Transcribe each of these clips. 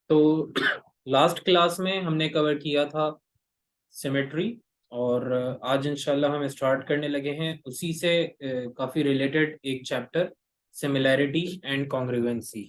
तो last class में हमने कवर किया था सिमेट्री। और आज इंशाल्लाह हम स्टार्ट करने लगे हैं उसी से काफ़ी रिलेटेड एक चैप्टर, सिमिलैरिटी एंड कॉन्ग्रुएंसी।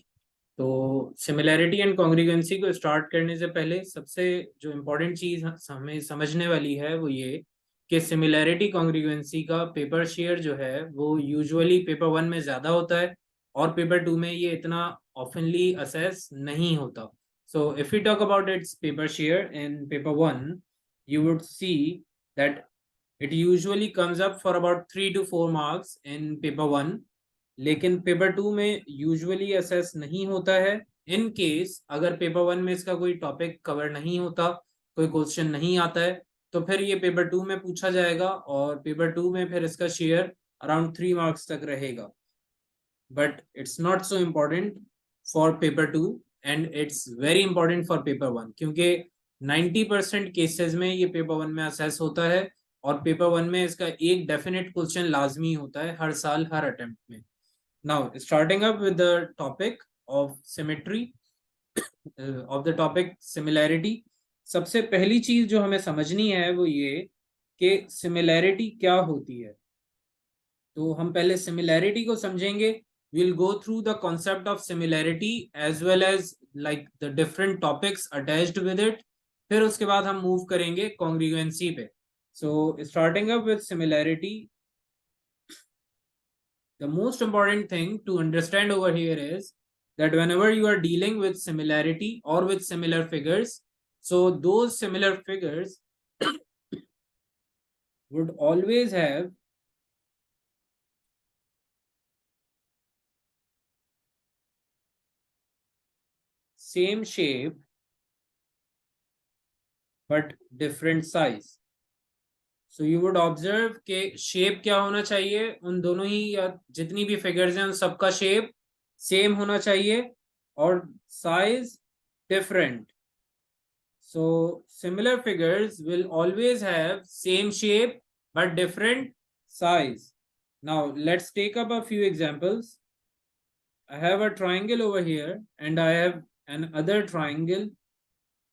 तो सिमिलैरिटी एंड कॉन्ग्रुएंसी को स्टार्ट करने से पहले सबसे जो इम्पोर्टेंट चीज़ हमें समझने वाली है वो ये कि सिमिलैरिटी कॉन्ग्रुएंसी का पेपर शेयर जो है वो यूजुअली पेपर 1 में ज़्यादा होता है और पेपर 2 में ये इतना ऑफनली असेस नहीं होता। So if we talk about its paper share in paper 1, you would see that it usually comes up for about 3 to 4 marks in paper 1, लेकिन पेपर 2 में यूजुअली असेस नहीं होता है। इन केस अगर पेपर 1 में इसका कोई टॉपिक कवर नहीं होता, कोई क्वेश्चन नहीं आता है, तो फिर ये पेपर 2 में पूछा जाएगा और पेपर 2 में फिर इसका शेयर अराउंड 3 मार्क्स तक रहेगा। But it's not so important for paper 2 and it's very important for paper 1, क्योंकि 90% केसेस में ये पेपर 1 में असेस होता है और पेपर 1 में इसका एक डेफिनेट क्वेश्चन लाजमी होता है हर साल हर अटेम्प्ट में। Now starting up with the topic of symmetry, of the topic similarity. सबसे पहली चीज जो हमें समझनी है वो ये कि सिमिलैरिटी क्या होती है। तो हम पहले सिमिलैरिटी को समझेंगे। we'll go through the concept of similarity as well as like the different topics attached with it। फिर उसके बाद हम मूव करेंगे congruency पे। so starting up with similarity, the most important thing to understand over here is that whenever you are dealing with similarity or with similar figures, so those similar figures would always have same shape but different size। So you would observe के shape क्या होना चाहिए उन दोनों ही या जितनी भी figures हैं उन सबका शेप सेम होना चाहिए और size different. So similar figures will always have same shape but different size. Now let's take up a few examples. I have a triangle over here and I have an other triangle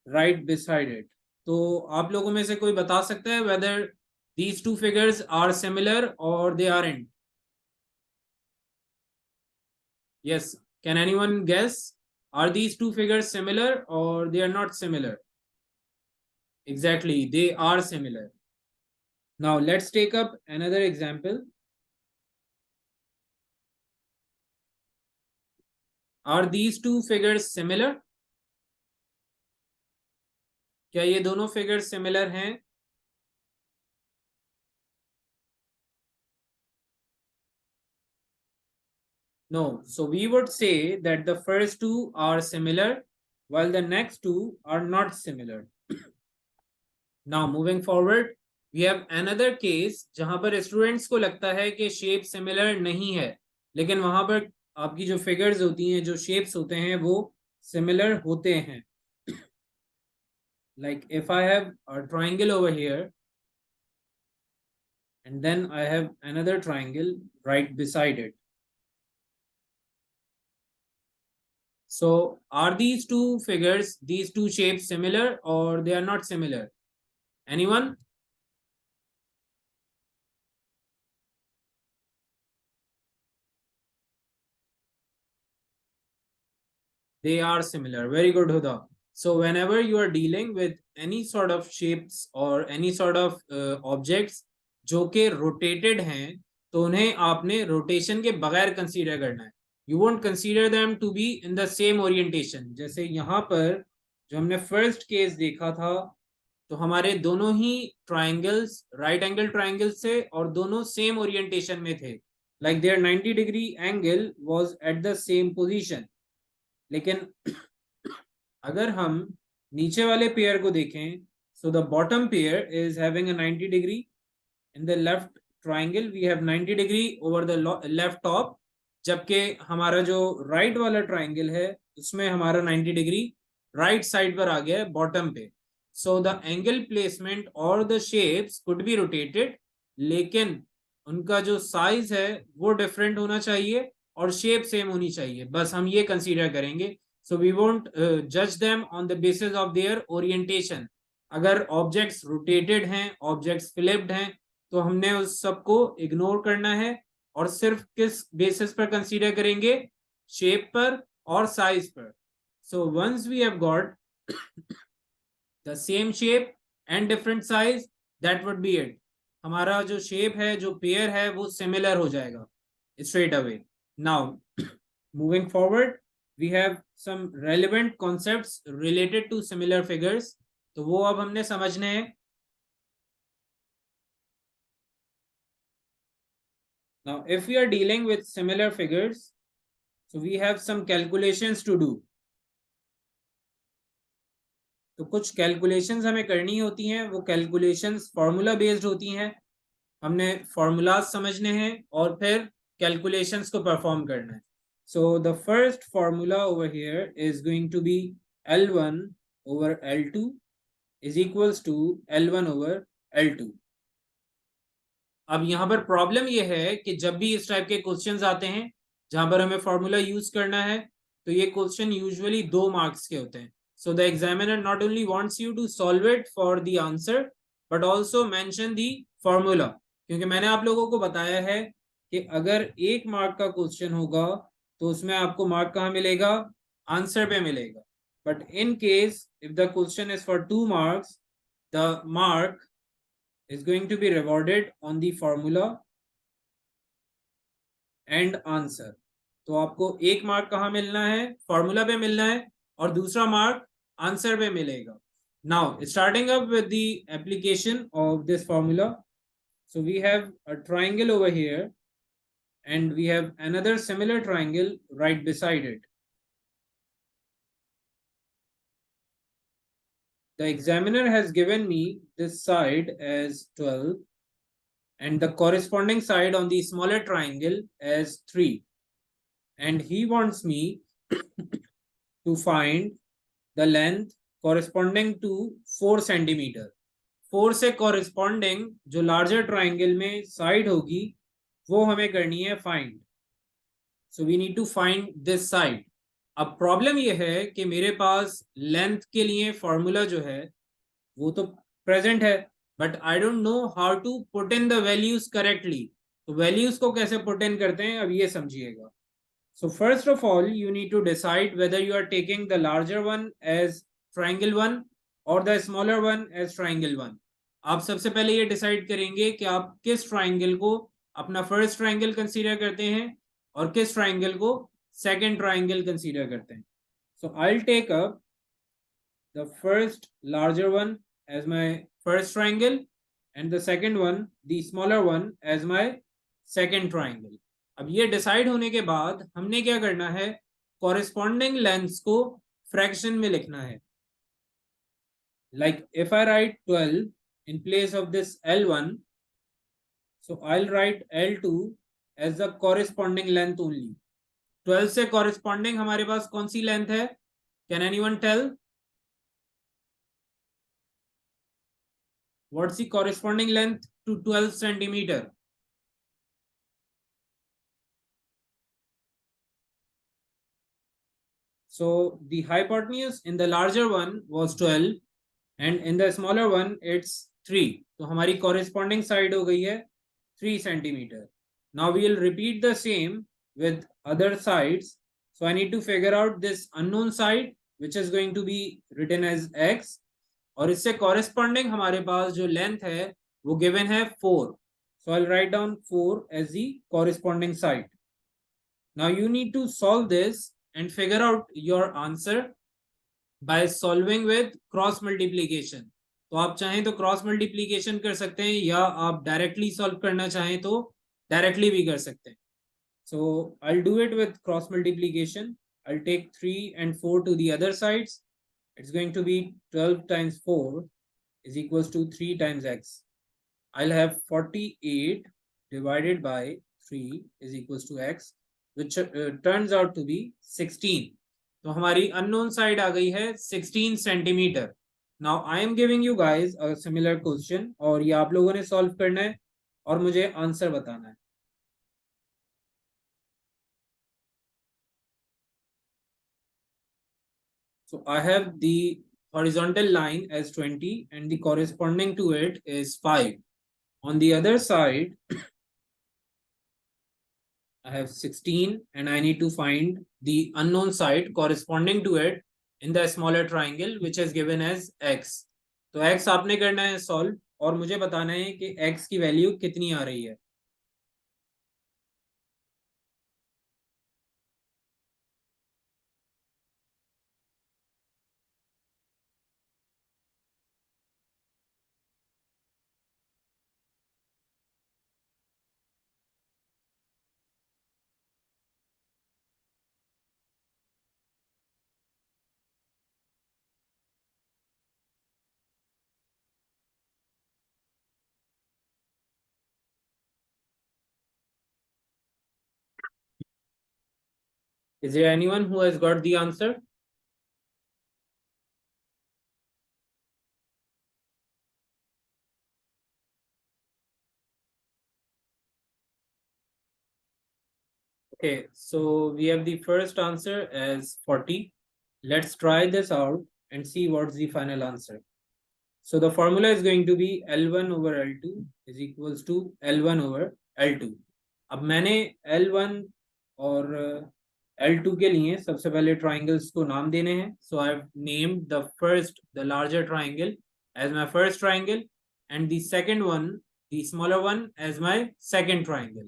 right beside it। तो आप लोगों में से कोई बता सकता है whether these two figures are similar or they aren't? Yes, can anyone guess? Are these two figures similar or they are not similar? Exactly, they are similar। Now let's take up another example। Are these two figures similar? क्या ये दोनों figures similar हैं? No, so we would say that the first two are similar while the next two are not similar। Now moving forward, we have another case जहां पर students को लगता है कि शेप सिमिलर नहीं है, लेकिन वहां पर आपकी जो फिगर्स होती हैं, जो शेप्स होते हैं, वो सिमिलर होते हैं। Like if I have a triangle over here and then I have another triangle right beside it, so are these two figures, these two shapes similar or they are not similar? Anyone? They are similar। Very good, Huda। So whenever you are dealing with any sort of shapes or any sort of objects जो कि rotated हैं, तो उन्हें आपने rotation के बगैर consider करना है। You won't consider them to be in the same orientation। जैसे यहाँ पर जो हमने first case देखा था, तो हमारे दोनों ही ट्राइंगल्स राइट एंगल ट्राइंगल्स थे और दोनों सेम ओरिएंटेशन में थे। Like their 90 degree angle was at the same position. लेकिन अगर हम नीचे वाले पेयर को देखें, so the bottom pair is having a 90 degree. In the left triangle we have 90 degree over the left top, जबकि हमारा जो राइट वाला ट्राइंगल है उसमें हमारा 90 डिग्री राइट साइड पर आ गया है बॉटम पे। सो द एंगल प्लेसमेंट और the shapes could be rotated, लेकिन उनका जो साइज है वो डिफरेंट होना चाहिए और शेप सेम होनी चाहिए। बस हम ये कंसीडर करेंगे। so we won't judge them on the basis of their orientation. अगर ऑब्जेक्ट्स रोटेटेड हैं, ऑब्जेक्ट्स फ्लिप्ड हैं, तो हमने उस सबको इग्नोर करना है और सिर्फ किस बेसिस पर कंसीडर करेंगे, शेप पर और साइज पर. So once we have got the same shape and different size, that would be it. हमारा जो शेप है, जो पेयर है, वो सिमिलर हो जाएगा straight away. Now, moving forward, we have some relevant concepts related to similar figures. तो वो अब हमने समझने हैं. Now, if we are dealing with similar figures, so we have some calculations to do. तो कुछ कैलकुलेशंस हमें करनी होती हैं. वो कैलकुलेशंस फॉर्मूला बेस्ड होती हैं. हमने फॉर्मूलाज समझने हैं और फिर कैलकुलेशंस को परफॉर्म करना है. So the first formula over here is going to be L1 over L2 is equals to L1 over L2. अब यहाँ पर प्रॉब्लम ये है कि जब भी इस टाइप के क्वेश्चंस आते हैं जहां पर हमें फॉर्मूला यूज करना है, तो ये क्वेश्चन यूजुअली 2 मार्क्स के होते हैं. So the examiner not only wants you to solve it for the answer but also mention the formula. क्योंकि मैंने आप लोगों को बताया है कि अगर 1 मार्क का क्वेश्चन होगा तो उसमें आपको मार्क कहाँ मिलेगा, आंसर पे मिलेगा. But in case if the question is for 2 marks, the mark is going to be rewarded on the formula and answer. तो आपको 1 मार्क कहाँ मिलना है, फॉर्मूला पे मिलना है, और दूसरा मार्क आंसर पे मिलेगा. Now starting up with the application of this formula, so we have a triangle over here and we have another similar triangle right beside it. The examiner has given me this side as 12 and the corresponding side on the smaller triangle as 3, and he wants me to find the length corresponding to 4 centimeter. 4 से corresponding जो larger triangle में side होगी वो हमें करनी है find. So we need to find this side. अब problem ये है कि मेरे पास लेंथ के लिए फॉर्मूला जो है वो तो प्रेजेंट है, but I don't know how to put in the values correctly. तो वैल्यूज को कैसे पुट इन करते हैं अब ये समझिएगा. So first of all you need to decide whether you are taking the larger one as triangle 1 और the smaller one as triangle 1. आप सबसे पहले ये डिसाइड करेंगे कि आप किस ट्राइंगल को अपना फर्स्ट ट्राइंगल कंसीडर करते हैं और किस ट्राइंगल को सेकेंड ट्राइंगल कंसीडर करते हैं. So I will take up the first larger one as my first triangle and the second one, the smaller one, as my second triangle. अब ये decide होने के बाद हमने क्या करना है, corresponding lengths को fraction में लिखना है. Like if I write 12 in place of this L1, so I'll write L2 as the corresponding length only. 12 से corresponding हमारे पास कौन सी length है, can anyone tell? What's the corresponding length to 12 centimeter? So the hypotenuse in the larger one was 12 and in the smaller one it's 3. तो हमारी corresponding side हो गई है 3 centimeter. Now we will repeat the same with other sides. So I need to figure out this unknown side which is going to be written as x. और इससे corresponding हमारे पास जो length है वो given है 4. So I'll write down 4 as the corresponding side. Now you need to solve this and figure out your answer by solving with cross multiplication. तो आप चाहें तो क्रॉस मल्टीप्लीकेशन कर सकते हैं या आप डायरेक्टली सॉल्व करना चाहें तो डायरेक्टली भी कर सकते हैं. So I'll do it with cross multiplication. I'll take 3 and 4 to the other sides. It's going to be 12 times 4 is equals to 3 times x. I'll have 48 divided by 3 is equals to x, which turns out to be 16. तो हमारी unknown side आ गई है 16 centimeter. Now I am giving you guys a similar question और ये आप लोगों ने solve करना है और मुझे answer बताना है. So I have the horizontal line as 20 and the corresponding to it is 5. On the other side, I have 16 and I need to find the unknown side corresponding to it in the smaller triangle which is given as x. तो x आपने करना है solve और मुझे बताना है कि x की वैल्यू कितनी आ रही है. Is there anyone who has got the answer? Okay, so we have the first answer as 40. Let's try this out and see what's the final answer. So the formula is going to be L1 over L2 is equals to L1 over L2. अब मैंने L1 और L2 के लिए सबसे पहले triangles को नाम देने हैं. So I've named the larger triangle as my first triangle and the second one, the smaller one, as my second triangle.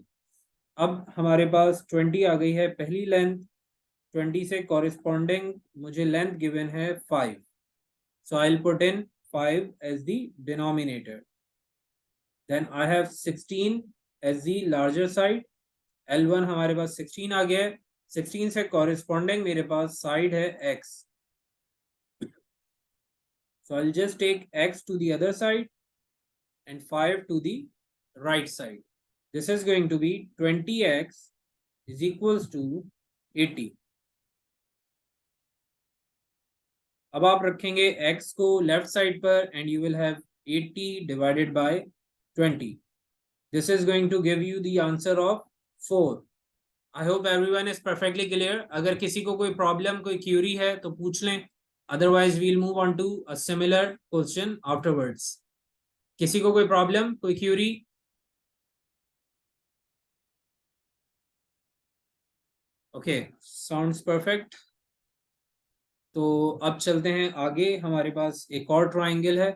अब हमारे पास 20 आ गई है पहली लेंथ. 20 से कॉरेस्पॉन्डिंग मुझे लेंथ गिवन है 5. So I'll put in 5 as the denominator. Then I have 16 as the larger side. L1 हमारे पास 16 आ गया है. 16 से कॉरेस्पॉन्डिंग मेरे पास साइड है x. So I'll just take x to the other side and 5 to the right side. This is going to be 20x is equals to 80. अब आप रखेंगे x को लेफ्ट साइड पर and you will have 80 divided by 20. This is going to give you the answer of 4. I hope everyone is perfectly clear. अगर किसी को कोई problem कोई क्यूरी है तो पूछ लें. Otherwise we'll move on to a similar question afterwards. किसी को कोई प्रॉब्लम कोई क्यूरी? Okay, sounds perfect. तो अब चलते हैं आगे. हमारे पास एक और ट्राइंगल है.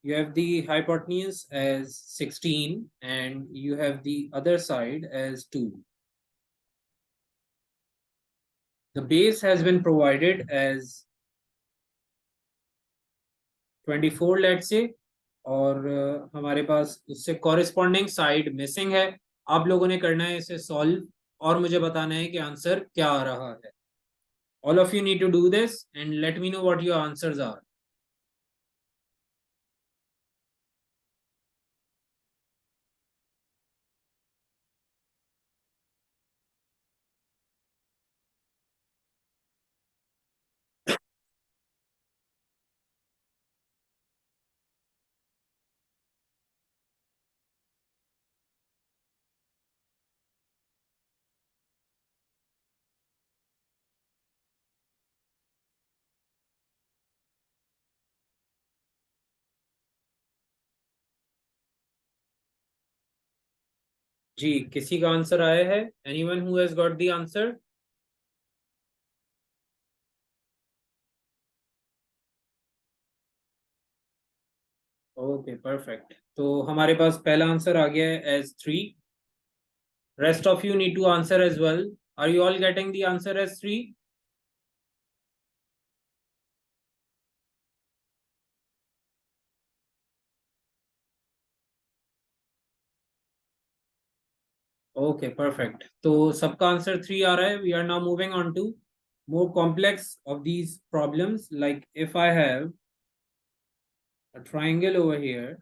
You have the hypotenuse as 16 and you have the other side as 2. The base has been provided as 24, let's say, और हमारे पास उससे कॉरेस्पॉन्डिंग साइड मिसिंग है. आप लोगों ने करना है इसे सॉल्व और मुझे बताना है कि आंसर क्या आ रहा है. All of you need to do this and let me know what your answers are. जी, किसी का आंसर आया है? Anyone who has got the answer? Okay, perfect. तो हमारे पास पहला आंसर आ गया है as 3. Rest of you need to answer as well. Are you all getting the answer as 3? Okay, perfect. तो सबका आंसर 3 आ रहा है. We are now moving on to more complex of these problems. Like if I have a triangle over here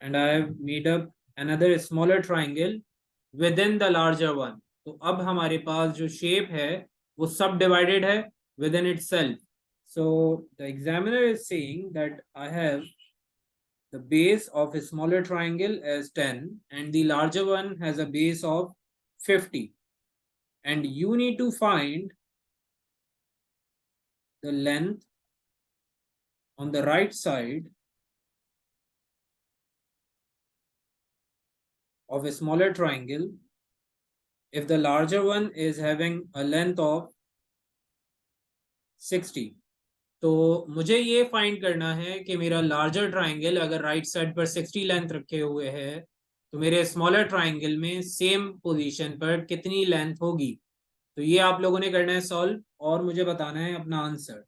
and I have made up another smaller triangle within the larger one. तो अब हमारे पास जो shape है वो subdivided है within itself. So the examiner is saying that I have the base of a smaller triangle as 10 and the larger one has a base of 50, and you need to find the length on the right side of a smaller triangle if the larger one is having a length of 60. तो मुझे ये find करना है कि मेरा larger triangle अगर right side पर 60 length रखे हुए है तो मेरे स्मॉलर ट्राइंगल में सेम पोजीशन पर कितनी लेंथ होगी। तो ये आप लोगों ने करना है सॉल्व और मुझे बताना है अपना answer.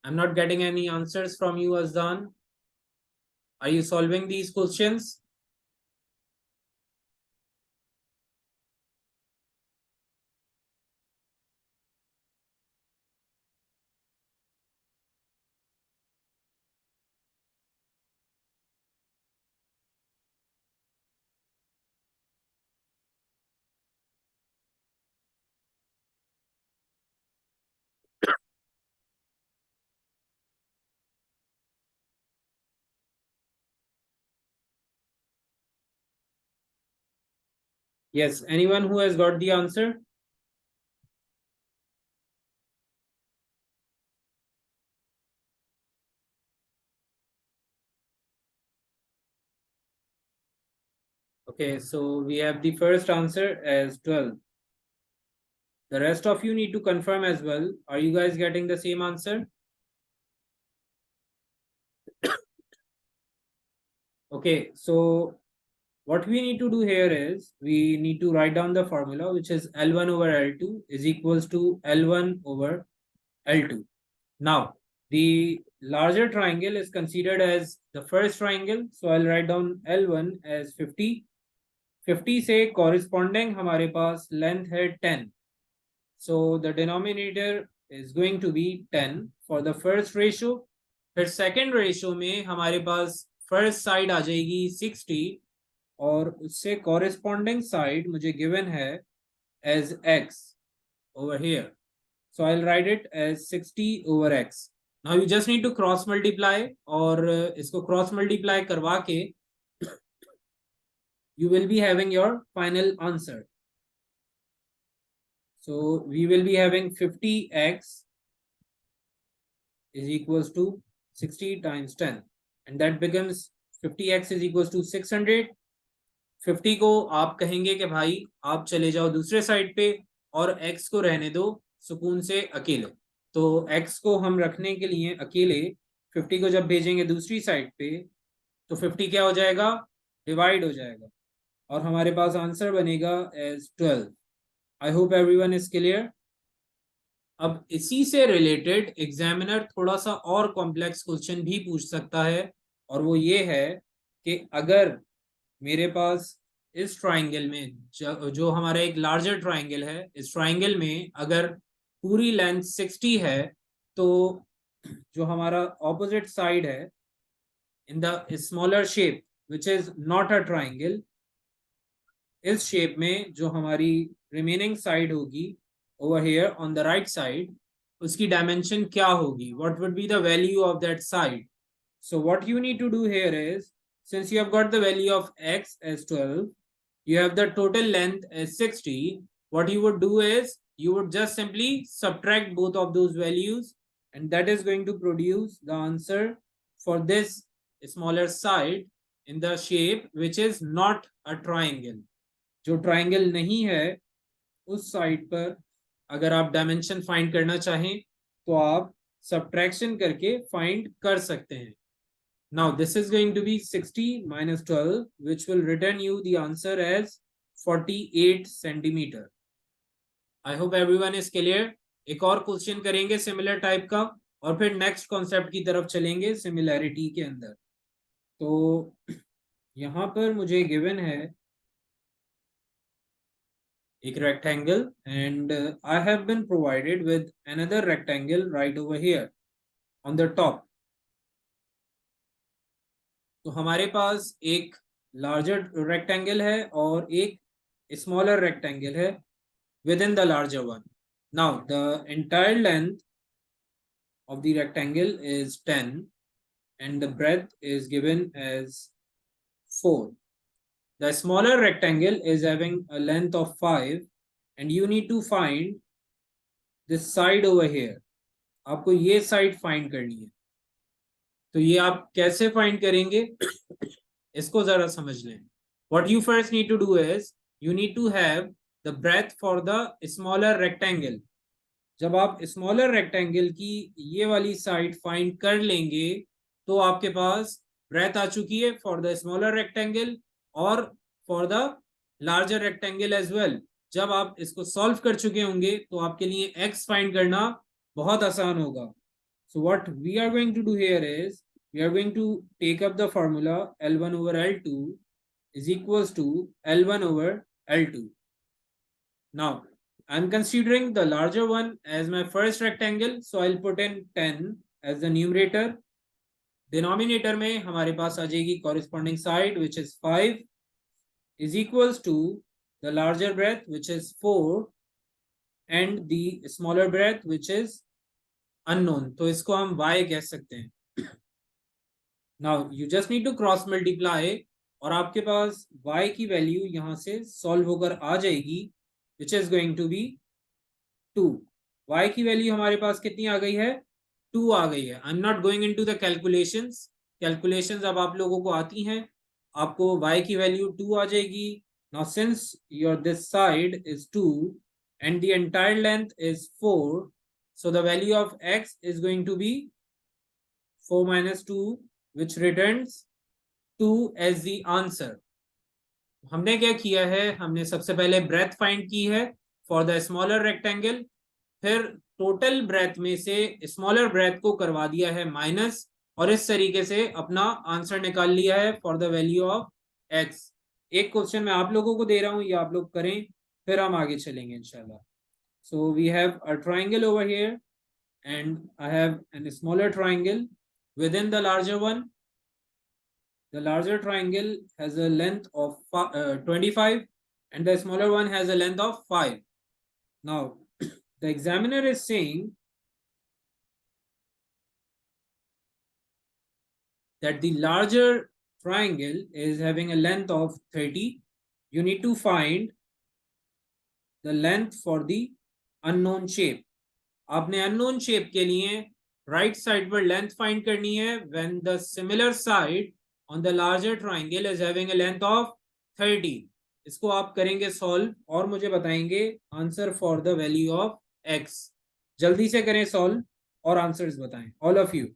I am not getting any answers from you Azdan. Are you solving these questions? Yes, anyone who has got the answer? Okay, so we have the first answer as 12. The rest of you need to confirm as well. Are you guys getting the same answer? Okay, so what we need to do here is we need to write down the formula, which is L1 over L2 is equals to L1 over L2. Now, the larger triangle is considered as the first triangle. So I'll write down L1 as 50. 50 से corresponding हमारे पास length है 10. So the denominator is going to be 10 for the first ratio. फिर second ratio में हमारे पास first side आ जाएगी 60 और उससे corresponding side मुझे given है as x over here. So I'll write it as 60 over x. Now you just need to cross multiply और इसको cross multiply करवा के you will be having your final answer. So we will be having 50x is equals to 60 times 10 and that becomes 50x is equals to 600. 50 को आप कहेंगे कि भाई आप चले जाओ दूसरे साइड पे और x को रहने दो सुकून से अकेले। तो x को हम रखने के लिए अकेले 50 को जब भेजेंगे दूसरी साइड पे तो 50 क्या हो जाएगा, डिवाइड हो जाएगा और हमारे पास आंसर बनेगा as 12। I hope everyone is clear. अब इसी से रिलेटेड एग्जामिनर थोड़ा सा और कॉम्प्लेक्स क्वेश्चन भी पूछ सकता है और वो ये है कि अगर मेरे पास इस ट्राइंगल में जो हमारा एक लार्जर ट्राइंगल है, इस ट्राइंगल में अगर पूरी लेंथ 60 है तो जो हमारा ऑपोजिट साइड है in the smaller shape which is not a triangle, इस शेप में जो हमारी रिमेनिंग साइड होगी over here on the right side, उसकी dimension क्या होगी, what would be the value of that side. So what you need to do here is, since you have got the value of x as 12, you have the total length as 60, what you would do is you would just simply subtract both of those values and that is going to produce the answer for this smaller side in the shape which is not a triangle. जो triangle नहीं है उस side पर अगर आप dimension find करना चाहें तो आप सब्ट्रैक्शन करके फाइंड कर सकते हैं। Now this is going to be 60 minus 12 which will return you the answer as 48 centimetre. I hope everyone is clear. एक और क्वेश्चन करेंगे सिमिलर टाइप का और फिर नेक्स्ट कॉन्सेप्ट की तरफ चलेंगे सिमिलैरिटी के अंदर। तो यहां पर मुझे गिवन है एक rectangle and I have been provided with another rectangle right over here on the top. तो हमारे पास एक larger rectangle है और एक smaller rectangle है within the larger one. Now the entire length of the rectangle is 10 and the breadth is given as 4. The smaller rectangle is having a length of 5 and you need to find this side over here. आपको ये side find करनी है. तो ये आप कैसे find करेंगे इसको जरा समझ लें. What you first need to do is you need to have the breadth for the smaller rectangle. जब आप स्मॉलर रेक्टेंगल की ये वाली साइड फाइंड कर लेंगे तो आपके पास ब्रेथ आ चुकी है फॉर द स्मॉलर रेक्टेंगल और for the larger rectangle as well. जब आप इसको सॉल्व कर चुके होंगे तो आपके लिए एक्स फाइंड करना बहुत आसान होगा. So what we are going to do here is we are going to take up the formula L1 over L2 is equals to L1 over L2. Now I'm considering the larger one as my first rectangle, so I'll put in 10 as the numerator. Denominator में हमारे पास आ जाएगी corresponding side which is 5 is equals to the larger breadth which is 4 and the smaller breadth which is unknown. तो इसको हम y कह सकते हैं. Now you just need to cross multiply और आपके पास y की वैल्यू यहाँ से सॉल्व होकर आ जाएगी which is going to be 2. y की वैल्यू हमारे पास कितनी आ गई है 2 आ गई है. आई am not going into the calculations अब आप लोगों को आती हैं. आपको y की वैल्यू 2 आ जाएगी. Now since your this side is 2 and the entire length is 4, so the value of x is going to be 4 minus 2 which returns 2 as the answer. हमने क्या किया है हमने सबसे पहले ब्रेथ फाइंड की है फॉर द स्मॉलर रेक्टेंगल. फिर टोटल ब्रेथ में से स्मॉलर ब्रेथ को करवा दिया है माइनस और इस तरीके से अपना आंसर निकाल लिया है for the value of x. एक क्वेश्चन मैं आप लोगों को दे रहा हूं ये आप लोग करें फिर हम आगे चलेंगे इंशाल्लाह. So we have a triangle over here and I have a smaller triangle within the larger one. The larger triangle has a length of 25 and the smaller one has a length of 5. Now the examiner is saying that the larger triangle is having a length of 30. You need to find the length for the unknown shape. आपने unknown shape के लिए right side पर length find करनी है when the similar side on the larger triangle is having a length of 30. इसको आप करेंगे solve और मुझे बताएंगे answer for the value of x. जल्दी से करें solve और answers बताएं all of you.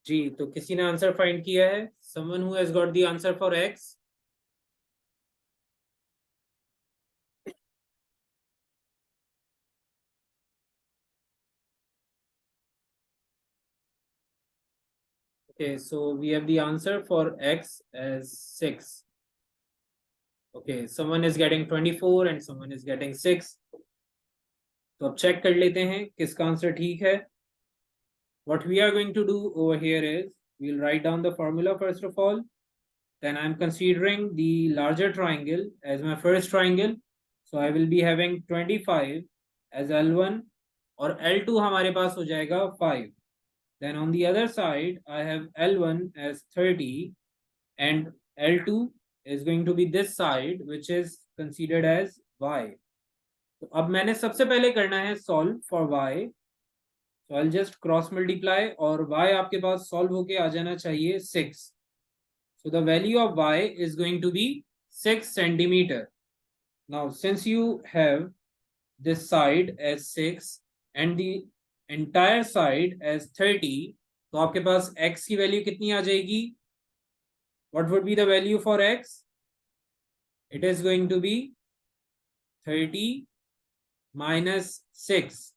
जी तो किसी ने आंसर फाइंड किया है. someone who has got the answer for x. Okay, so we have the answer for x as 6. Okay, someone is getting 24 and someone is getting 6. तो अब check कर लेते हैं किसका आंसर ठीक है. What we are going to do over here is we'll write down the formula first of all. Then I'm considering the larger triangle as my first triangle. So I will be having 25 as L1 और L2 हमारे पास हो जाएगा 5. Then on the other side, I have L1 as 30 and L2 is going to be this side which is considered as y. तो अब मैंने सबसे पहले करना है solve for y. So I'll just cross multiply और y आपके पास solve होके आ जाना चाहिए 6. So the value of y is going to be 6 centimeter. Now since you have this side as 6 and the entire side as 30, तो आपके पास x की value कितनी आ जाएगी? What would be the value for x? It is going to be 30 minus 6,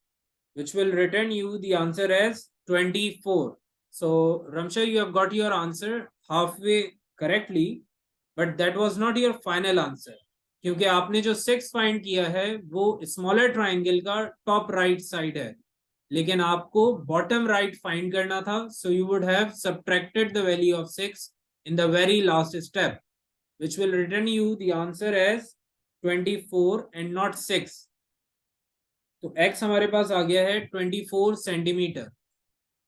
which will return you the answer as 24. So Ramsha, you have got your answer halfway correctly, but that was not your final answer, क्योंकि आपने जो 6 find किया है वो smaller triangle का top right side है, लेकिन आपको बॉटम राइट फाइंड करना था. So you would have subtracted the value of 6 in the very last step, which will return you the answer as 24 and not 6. तो x हमारे पास आ गया है 24 centimetre.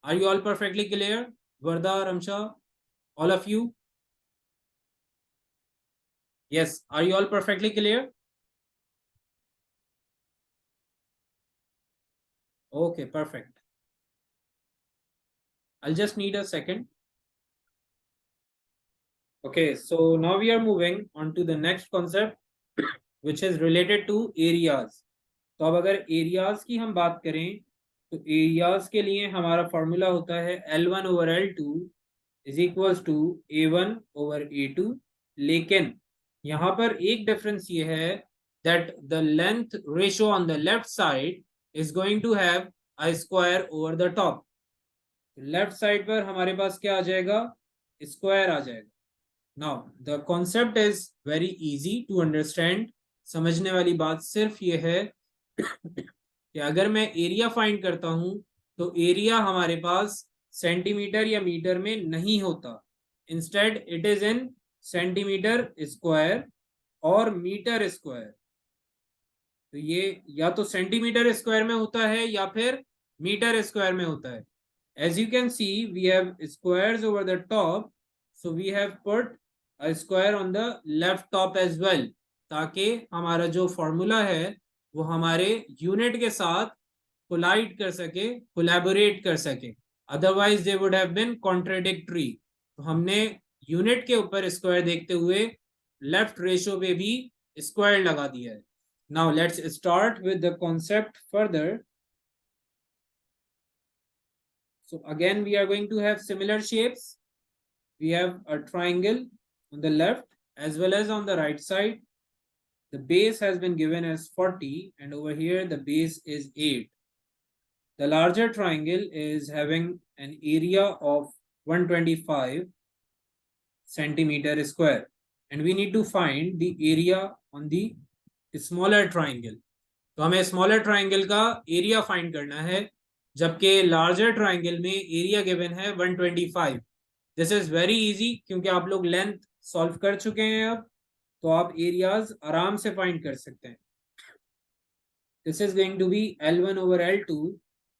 Are you all perfectly clear? Varda, Ramsha, all of you? Yes, are you all perfectly clear? Okay, perfect. I'll just need a second. Okay, so now we are moving on to the next concept, which is related to areas. तो अब अगर areas की हम बात करें तो areas के लिए हमारा फॉर्मूला होता है L1 over L2 is equals to A1 over A2. लेकिन यहाँ पर एक डिफरेंस ये है that the length ratio on the left side is going to have a square over the top. Left side पर हमारे पास क्या आ जाएगा? स्क्वायर आ जाएगा. Now the concept is very easy to understand. समझने वाली बात सिर्फ ये है कि अगर मैं एरिया फाइंड करता हूं तो एरिया हमारे पास सेंटीमीटर या मीटर में नहीं होता. Instead it is in centimetre square और मीटर स्क्वायर. तो ये या तो सेंटीमीटर स्क्वायर में होता है या फिर मीटर स्क्वायर में होता है. As you can see, we have squares over the top, so we have put a square on the left top as well, ताकि हमारा जो फॉर्मूला है वो हमारे यूनिट के साथ कोलाइड कर सके, कोलैबोरेट कर सके. Otherwise they would have been contradictory. तो हमने यूनिट के ऊपर स्क्वायर देखते हुए लेफ्ट रेशियो पे भी स्क्वायर लगा दिया है. Now let's start with the concept further. So again, we are going to have similar shapes. We have a triangle on the left as well as on the right side. The base has been given as 40 and over here the base is 8. The larger triangle is having an area of 125 centimeter square and we need to find the area on the smaller triangle. तो हमें smaller triangle का area find करना है, जबकि larger triangle में area given है 125. This is very easy क्योंकि आप लोग लेंथ सॉल्व कर चुके हैं अब, तो आप एरियाज आराम से फाइंड कर सकते हैं. This is going to be L1 over L2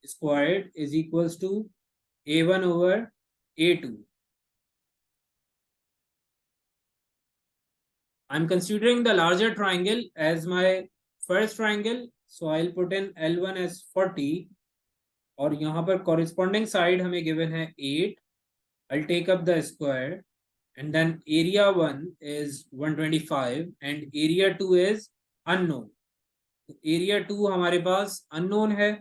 squared is equals to A1 over A2. I am considering the larger triangle as my first triangle, so I will put in L1 as 40 और यहाँ पर corresponding side हमें given है 8. I'll take up the square and then area 1 is 125 and area 2 is unknown. तो area 2 हमारे पास unknown है,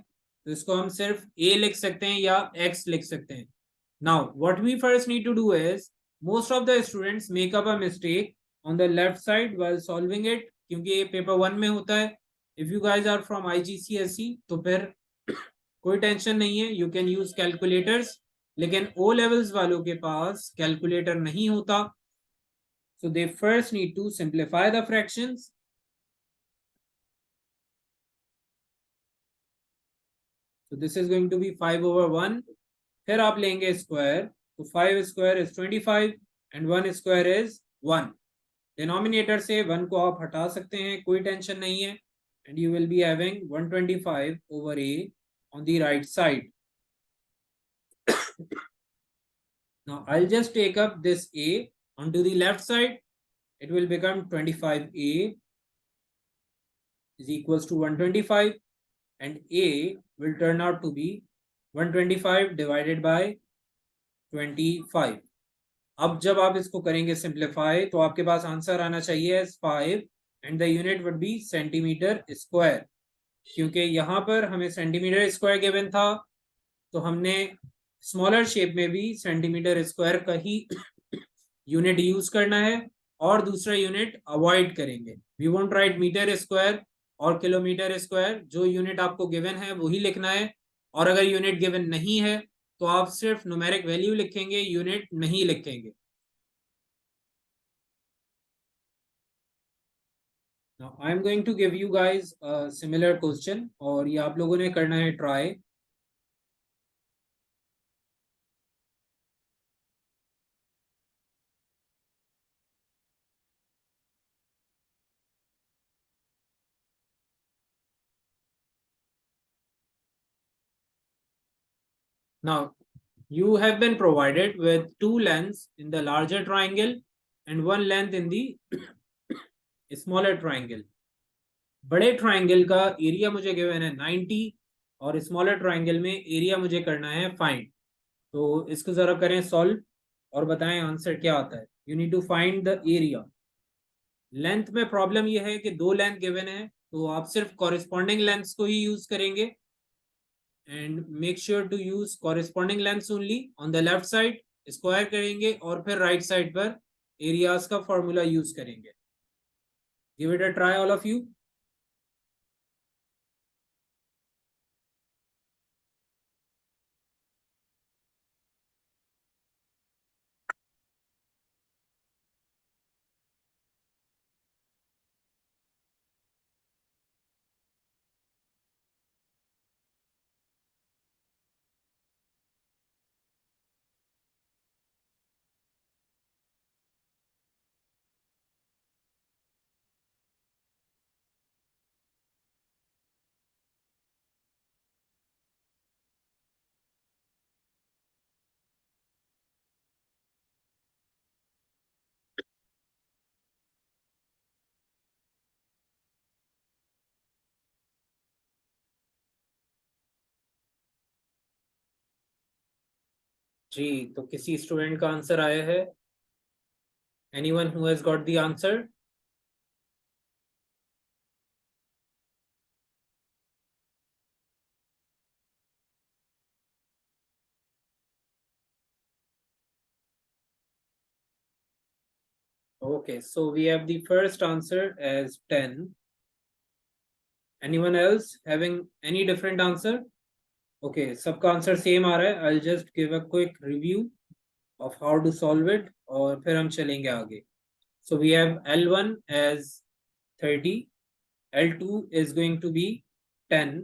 तो इसको हम सिर्फ a लिख सकते हैं या x लिख सकते हैं. Now what we first need to do is, most of the students make up a mistake on the left side while solving it, क्योंकि ये पेपर 1 में होता है. If you guys are from IGCSE तो फिर कोई टेंशन नहीं है, यू कैन यूज कैलकुलेटर्स. लेकिन ओ लेवल्स वालों के पास कैलकुलेटर नहीं होता, so they first need to simplify the fractions. So this is going to be 5 over 1. फिर आप लेंगे स्क्वायर, तो 5 square is 25 and 1 square is 1. Denominator से 1 को आप हटा सकते हैं, कोई टेंशन नहीं है, and you will be having 125 over a on the right side. Now I'll just take up this a onto the left side. It will become 25a is equals to 125 and a will turn out to be 125 divided by 25. अब जब आप इसको करेंगे simplify तो आपके पास answer आना चाहिए as 5 and the unit would be centimetre square. क्योंकि यहाँ पर हमें सेंटीमीटर स्क्वायर गिवन था, तो हमने स्मॉलर शेप में भी सेंटीमीटर स्क्वायर का ही यूनिट यूज करना है और दूसरा यूनिट अवॉइड करेंगे। We won't write metre square और किलोमीटर स्क्वायर, जो यूनिट आपको गिवन है वही लिखना है। और अगर यूनिट गिवन नहीं है तो आप सिर्फ न्यूमेरिक वैल्यू लिखेंगे, यूनिट नहीं लिखेंगे। Now I am going to give you guys a similar question और ये आप लोगों ने करना है try. Now you have been provided with two lengths in the larger triangle and one length in the smaller triangle। बड़े triangle का area मुझे गिवन है 90 और स्मॉलर ट्राइंगल में एरिया मुझे करना है फाइंड। तो इसको जरा करें सॉल्व और बताएं आंसर क्या आता है। You need to find the area. Length में प्रॉब्लम यह है कि दो लेंथ गिवन है, तो आप सिर्फ कॉरेस्पॉन्डिंग लेंथ्स को ही यूज करेंगे and make sure to use corresponding lengths only. On the left side square करेंगे और फिर राइट साइड पर एरियाज का फॉर्मूला यूज करेंगे। Give it a try all of you. जी, तो किसी स्टूडेंट का आंसर आया है? Anyone who has got the answer? Okay, so we have the first answer as 10. Anyone else having any different answer? Okay, सबका answer same आ रहा है। I'll just give a quick review of how to solve it और फिर हम चलेंगे आगे। So we have L1 as 30, L2 is going to be 10.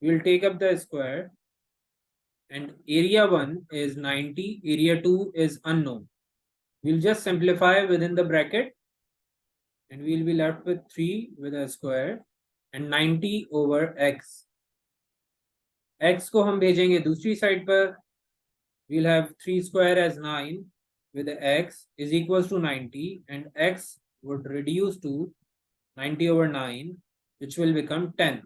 We'll take up the square and area 1 is 90, area 2 is unknown. We'll just simplify within the bracket and we'll be left with 3 with a square and 90 over x. x को हम भेजेंगे दूसरी side पर। we'll have 3 square as 9 with x is equals to 90 and x would reduce to 90 over 9 which will become 10.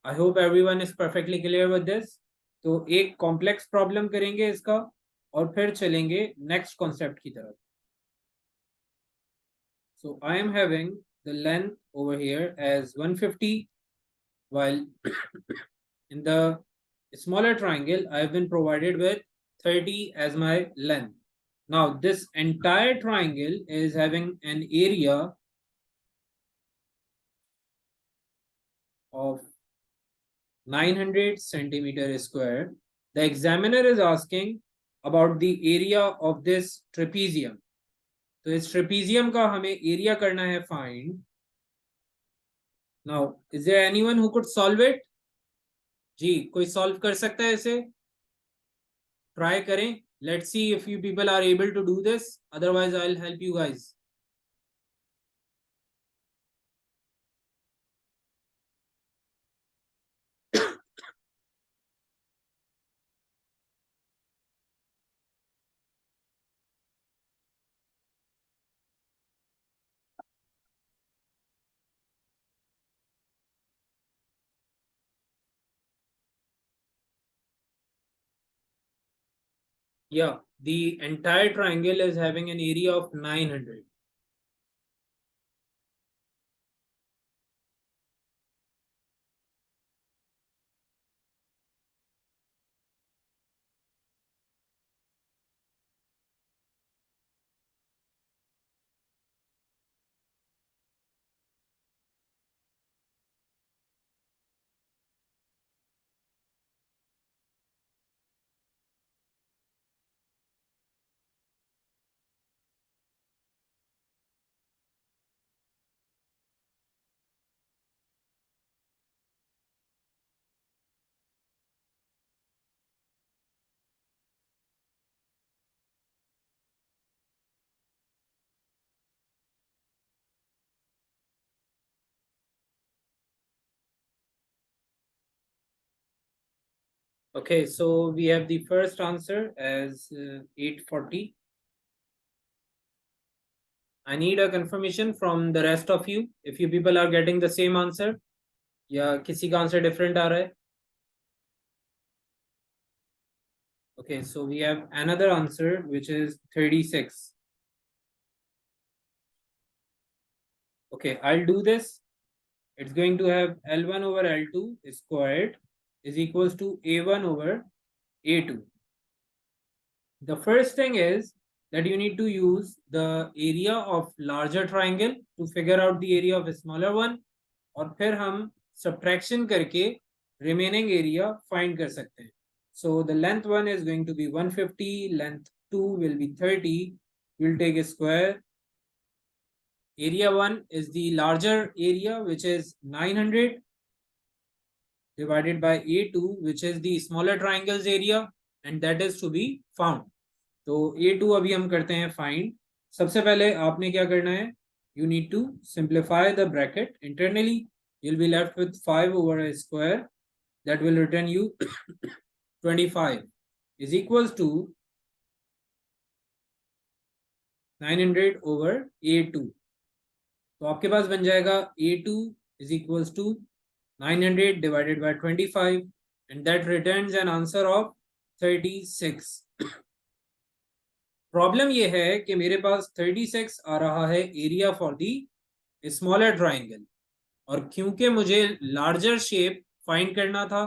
I hope everyone is perfectly clear with this. तो एक complex problem करेंगे इसका और फिर चलेंगे नेक्स्ट कॉन्सेप्ट की तरफ। So I am having the length over here as 150 while in the smaller triangle I have been provided with 30 as my length. Now this entire triangle is having an area of 900 centimeter square. The examiner is asking about the area of this trapezium. तो इस trapezium का हमें area करना है find. Now is there anyone who could solve it? जी, कोई solve कर सकता है इसे? ट्राई करें। Let's see if you people are able to do this, otherwise I will help you guys. Yeah, the entire triangle is having an area of 900. Okay, so we have the first answer as 840. I need a confirmation from the rest of you if you people are getting the same answer या किसी का answer different आ रहा है. Okay, so we have another answer which is 36. Okay, I'll do this. It's going to have L1 over L2 squared is equals to A1 over A2. The first thing is that you need to use the area of larger triangle to figure out the area of a smaller one, और फिर हम subtraction करके remaining area find कर सकते हैं. So the length one is going to be 150, length 2 will be 30. We'll take a square. Area 1 is the larger area, which is 900, divided by A2, which is the smaller triangle's area, and that is to be found. तो A2 अभी हम करते हैं find. सबसे पहले आपने क्या करना है? You need to simplify the bracket internally. You'll be left with 5 over a square. That will return you 25 is equals to 900 over A2. तो आपके पास बन जाएगा A2 is equals to 900 divided by 25, and that returns an answer of 36. Problem ये है कि मेरे पास 36 आ रहा है area for the smaller triangle, और क्योंकि मुझे लार्जर शेप फाइंड करना था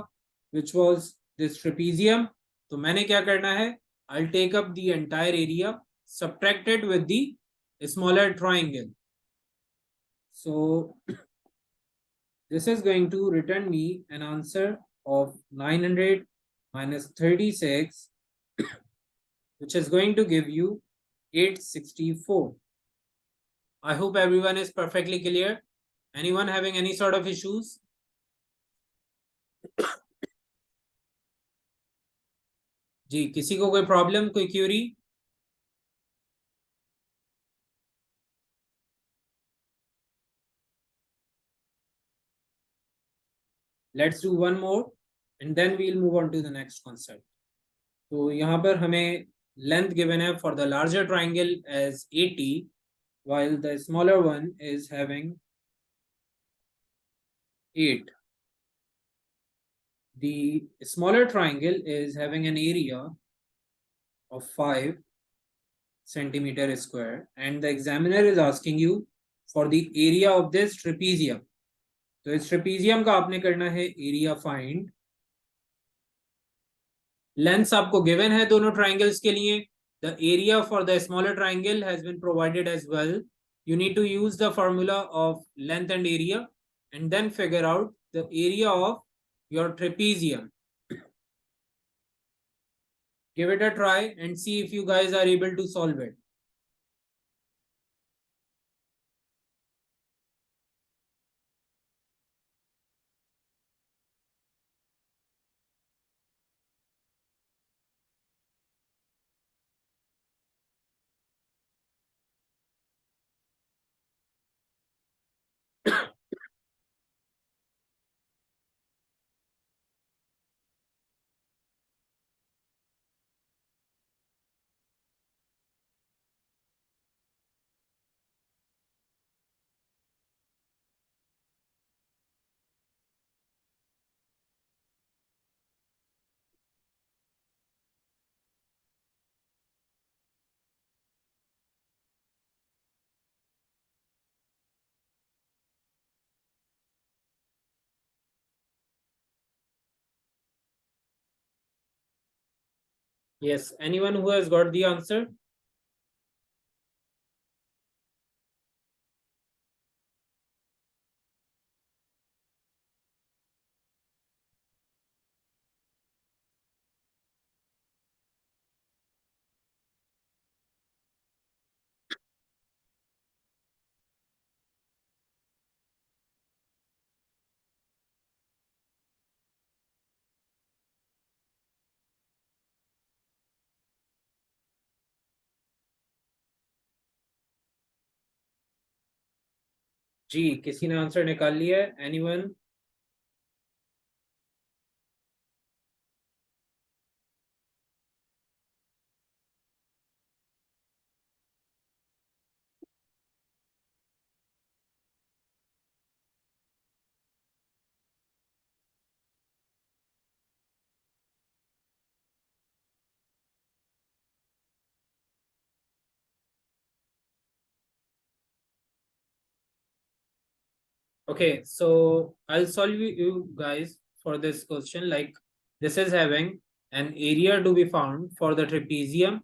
विच वाज दिस ट्रेपीजियम, तो मैंने क्या करना है, I take up the entire area subtracted with the smaller triangle. So this is going to return me an answer of 900 minus 36, which is going to give you 864. I hope everyone is perfectly clear. Anyone having any sort of issues? जी, किसी को कोई problem, कोई Curie? Let's do one more and then we'll move on to the next concept. तो यहाँ पर हमें length given है for the larger triangle as 80, while the smaller one is having 8. The smaller triangle is having an area of 5 centimeter square, and the examiner is asking you for the area of this trapezium. तो इस trapezium का आपने करना है area find. Lengths आपको given है दोनों triangles के लिए. The area for the smaller triangle has been provided as well. You need to use the formula of length and area and then figure out the area of your trapezium. Give it a try and see if you guys are able to solve it. Yes, anyone who has got the answer? जी, किसी ने answer निकाल लिया है? Anyone? Okay, so I'll solve you guys for this question. Like this is having an area to be found for the trapezium.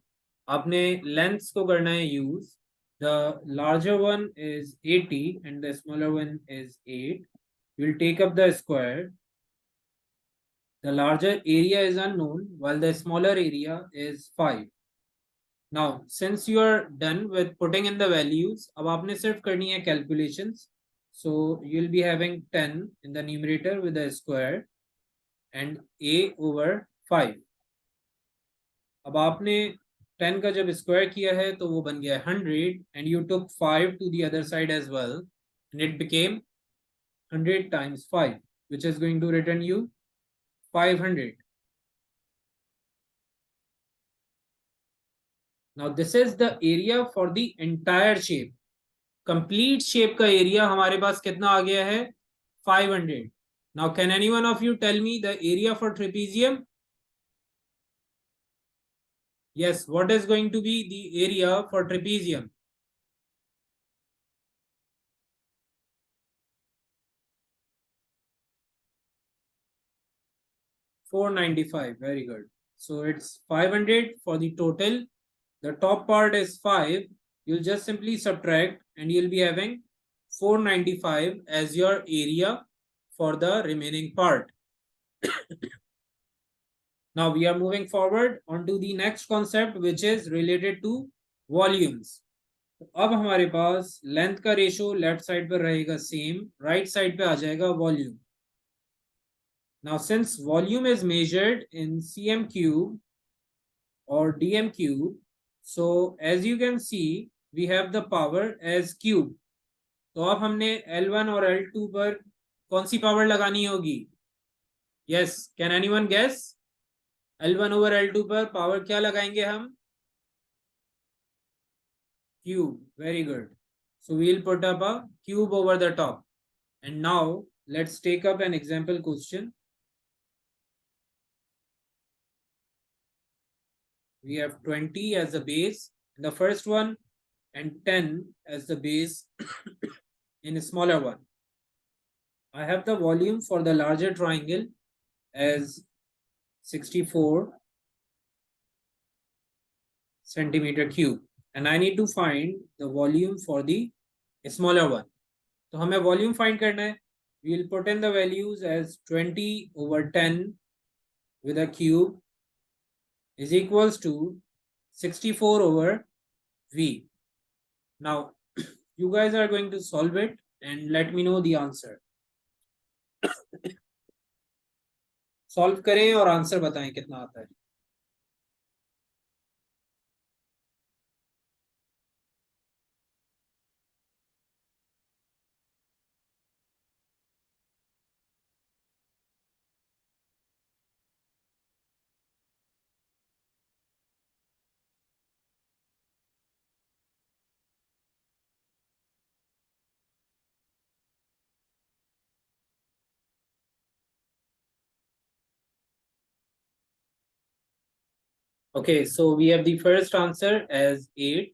आपने lengths को करना है use. The larger one is 80 and the smaller one is 8. We'll take up the square. The larger area is unknown while the smaller area is 5. Now, since you are done with putting in the values, अब आपने सिर्फ करनी है calculations. So you'll be having 10 in the numerator with a square and a over 5. अब आपने 10 का जब square किया है तो वो बन गया 100 and you took 5 to the other side as well and it became 100 times 5 which is going to return you 500. Now this is the area for the entire shape. Complete shape का area हमारे पास कितना आ गया है 500. Now can any one of you tell me the area for trapezium? Yes, what is going to be the area for trapezium? 495. Very good. So it's 500 for the total. The top part is 5. You'll just simply subtract and you'll be having 495 as your area for the remaining part. Now we are moving forward onto the next concept which is related to volumes. तो अब हमारे पास length का ratio left side पर रहेगा same, right side पे आ जाएगा volume. Now since volume is measured in cm cube or dm cube, so as you can see we have the power as cube. तो अब हमने L1 और L2 पर कौन सी पावर लगानी होगी? Yes, can anyone guess? L1 over L2 पर power क्या लगाएंगे हम? Cube. Very good. So we'll put up a cube over the top. And now let's take up an example question. We have 20 as the base in the first one and 10 as the base in a smaller one. I have the volume for the larger triangle as 64 centimeter cube and I need to find the volume for the smaller one. तो हमें volume find करना है. We will put in the values as 20 over 10 with a cube is equals to 64 over V. Now, you guys are going to solve it and let me know the answer. Solve करें और answer बताएं कितना आता है. Okay, so we have the first answer as 8.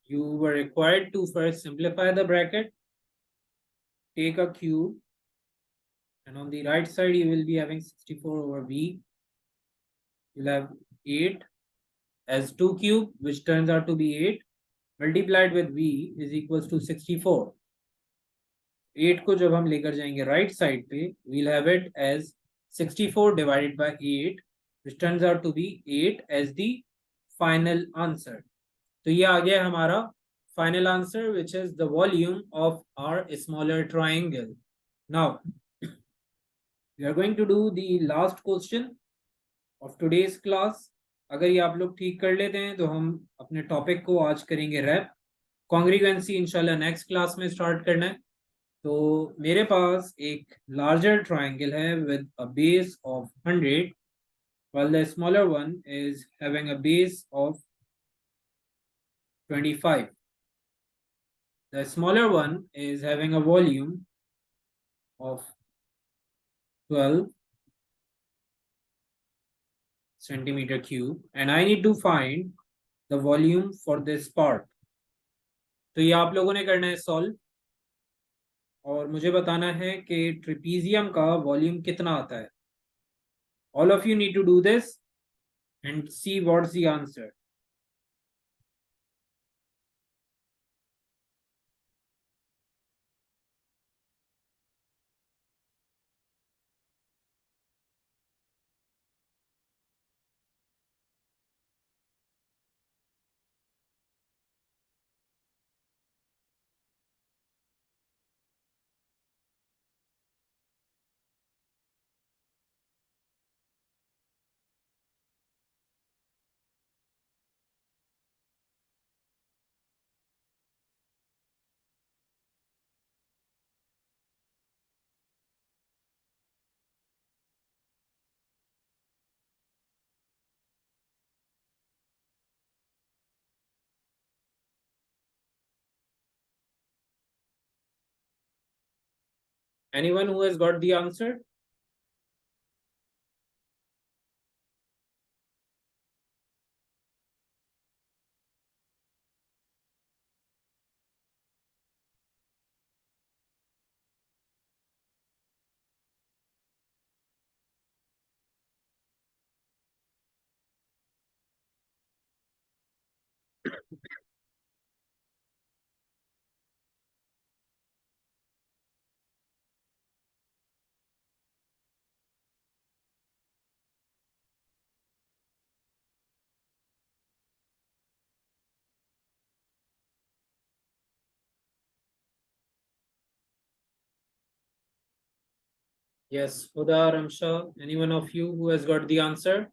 You were required to first simplify the bracket, take a cube, and on the right side you will be having 64 over V. You'll have 8 as 2 cube, which turns out to be 8, multiplied with V is equals to 64. 8 को जब हम लेकर जाएंगे right side पे, we'll have it as 64 divided by 8, which turns out to be 8 as the final answer. तो ये आ गया हमारा final answer, which is the volume of our smaller triangle. Now, we are going to do the last question of today's class. अगर ये आप लोग ठीक कर लेते हैं तो हम अपने टॉपिक को आज करेंगे रैप. कॉन्ग्रीगुएंसी इंशाल्लाह नेक्स्ट क्लास में स्टार्ट करना है. तो मेरे पास एक लार्जर ट्राइंगल है with a base of 100 while the smaller one is having a base of 25. The smaller one is having a volume of 12 centimeter cube and I need to find the volume for this part. तो ये आप लोगों ने करना है solve. और मुझे बताना है कि ट्रिपीजियम का वॉल्यूम कितना आता है। All of you need to do this and see what's the answer. Anyone who has got the answer? Yes, Huda, Ramsha, any one of you who has got the answer?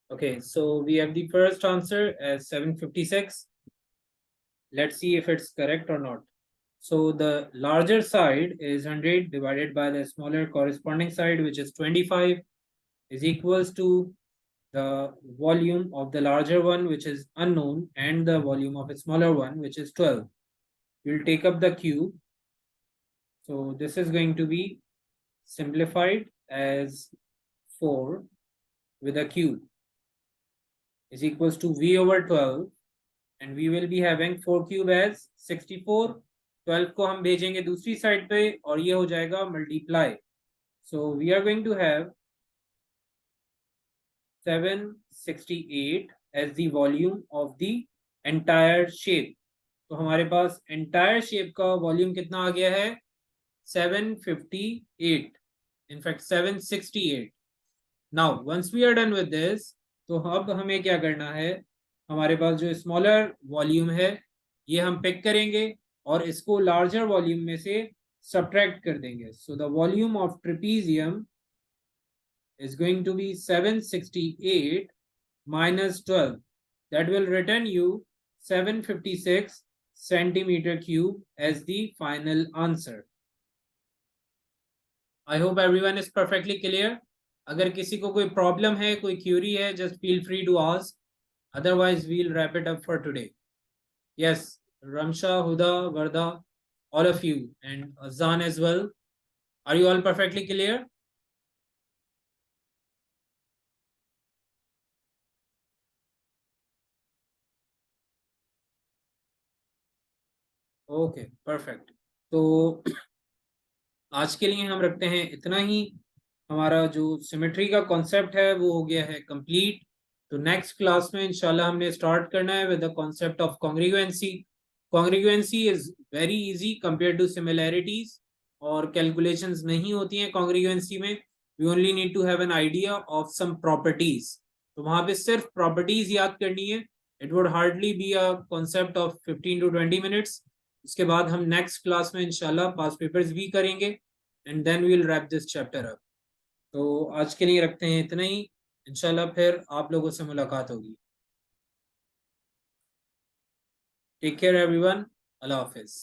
Okay, so we have the first answer as 756. Let's see if it's correct or not. So the larger side is 100 divided by the smaller corresponding side, which is 25, is equals to the volume of the larger one, which is unknown, and the volume of a smaller one, which is 12. We'll take up the cube. So this is going to be simplified as 4 with a cube is equals to V over 12, and we will be having 4 cube as 64. 12 को हम भेजेंगे दूसरी side पे और ये हो जाएगा multiply. So we are going to have 768 as the volume of the entire shape. तो हमारे पास entire shape का volume कितना आ गया है? 758. In fact 768. Now once we are done with this, तो अब हमें क्या करना है? हमारे पास जो स्मॉलर वॉल्यूम है ये हम पिक करेंगे और इसको लार्जर वॉल्यूम में से सब्ट्रैक्ट कर देंगे. So the volume of trapezium is going to be 768 minus 12. That will return you 756 centimeter cube as the final answer. I hope everyone is perfectly clear. अगर किसी को कोई प्रॉब्लम है, कोई क्यूरी है, just feel free to ask. Otherwise, we'll wrap it up for today. Yes, Ramsha, Huda, Varda, all of you, and Azan as well. Are you all perfectly clear? Okay, perfect. तो आज के लिए हम रखते हैं इतना ही. हमारा जो सिमेट्री का कॉन्सेप्ट है वो हो गया है कंप्लीट. तो नेक्स्ट क्लास में इंशाल्लाह हमने स्टार्ट करना है with the concept of congruency. Congruency is very easy compare to similarities, और कैलकुलेशंस नहीं होती हैं कॉन्ग्रीगुएंसी में. We only need to have an idea of some properties. तो वहां पे सिर्फ प्रॉपर्टीज याद करनी है. It would hardly be a concept of 15 to 20 minutes. उसके बाद हम नेक्स्ट क्लास में इंशाल्लाह पास पेपर्स भी करेंगे and then we will wrap this chapter up. तो आज के लिए रखते हैं इतना ही. इंशाल्लाह फिर आप लोगों से मुलाकात होगी. Take care everyone. अल्लाह हाफिज.